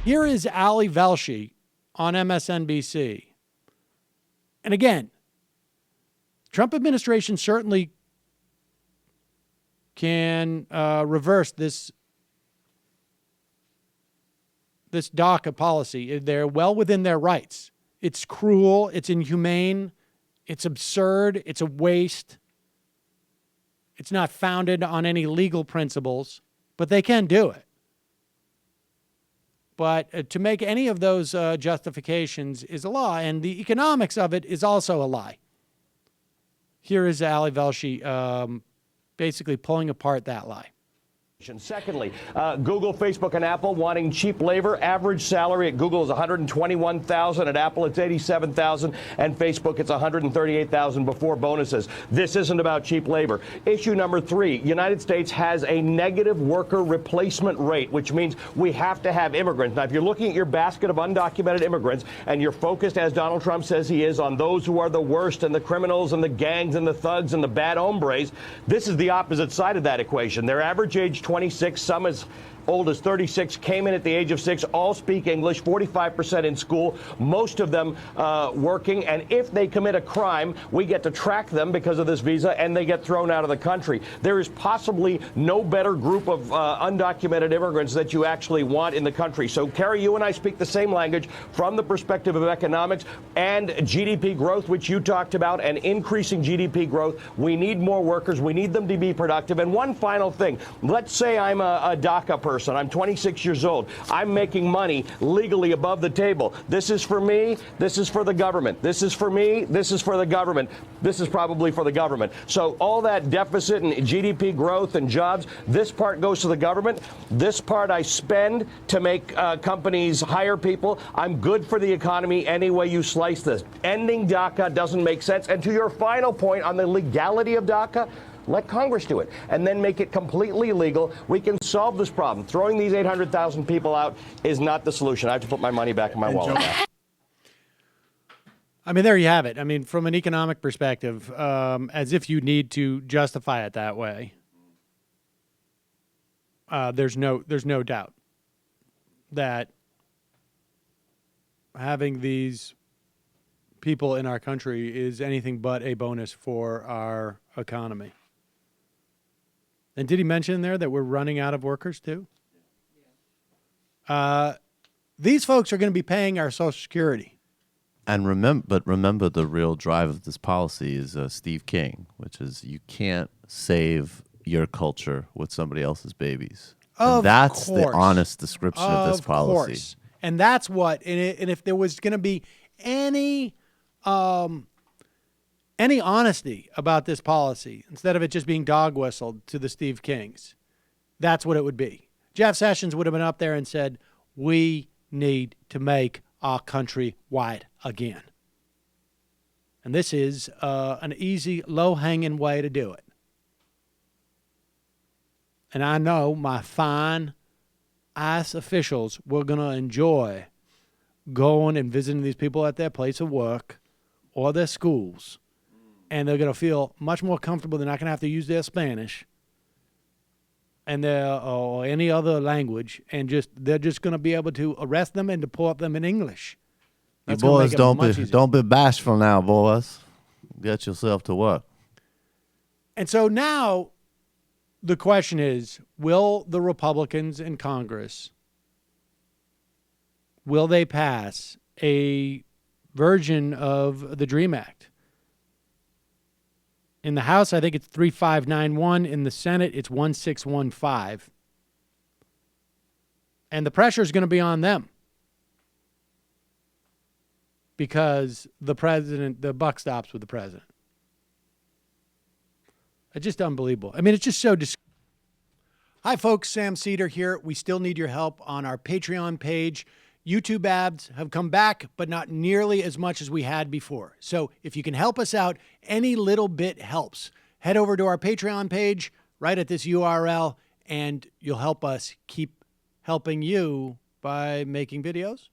Here is Ali Velshi on MSNBC. And again, Trump administration certainly can reverse this DACA policy. They're well within their rights. It's cruel. It's inhumane. It's absurd. It's a waste. It's not founded on any legal principles, but they can do it. But to make any of those justifications is a lie, and the economics of it is also a lie. Here is Ali Velshi basically pulling apart that lie. Secondly, Google, Facebook, and Apple wanting cheap labor. Average salary at Google is $121,000. At Apple, it's $87,000. And Facebook, it's $138,000 before bonuses. This isn't about cheap labor. Issue number 3, United States has a negative worker replacement rate, which means we have to have immigrants. Now, if you're looking at your basket of undocumented immigrants and you're focused, as Donald Trump says he is, on those who are the worst and the criminals and the gangs and the thugs and the bad hombres, this is the opposite side of that equation. Their average age 26, some as old as 36, came in at the age of 6, all speak English, 45% in school, most of them working. And if they commit a crime, we get to track them because of this visa, and they get thrown out of the country. There is possibly no better group of undocumented immigrants that you actually want in the country. So, Kerry, you and I speak the same language from the perspective of economics and GDP growth, which you talked about, and increasing GDP growth. We need more workers. We need them to be productive. And one final thing. Let's say I'm a DACA person. I'm 26 years old. I'm making money legally above the table. This is for me. This is for the government. This is for me. This is for the government. This is probably for the government. So all that deficit and GDP growth and jobs, this part goes to the government. This part I spend to make companies hire people. I'm good for the economy any way you slice this. Ending DACA doesn't make sense. And to your final point on the legality of DACA, let Congress do it and then make it completely legal. We can solve this problem. Throwing these 800,000 people out is not the solution. I have to put my money back in my wallet. I mean, there you have it. I mean, from an economic perspective, as if you need to justify it that way, there's no doubt that having these people in our country is anything but a bonus for our economy. And did he mention there that we're running out of workers too? These folks are going to be paying our Social Security. And remember the real drive of this policy is Steve King, which is you can't save your culture with somebody else's babies. That's the honest description of this policy. Of course. And that's what, and if there was going to be any honesty about this policy, instead of it just being dog whistled to the Steve Kings, that's what it would be. Jeff Sessions would have been up there and said, we need to make our country white again. And this is an easy, low-hanging way to do it. And I know my fine ICE officials were going to enjoy going and visiting these people at their place of work or their schools. And they're going to feel much more comfortable. They're not going to have to use their Spanish and or any other language, and they're just going to be able to arrest them and deport them in English. You boys don't be bashful now, boys. Get yourself to work. And so now the question is, will the Republicans in Congress, will they pass a version of the DREAM Act? In the House, I think it's 3591. In the Senate, it's 1615. And the pressure is going to be on them because the buck stops with the president. It's just unbelievable. I mean, it's just so Hi, folks. Sam Seder here. We still need your help on our Patreon page. YouTube ads have come back, but not nearly as much as we had before. So if you can help us out, any little bit helps. Head over to our Patreon page right at this URL, and you'll help us keep helping you by making videos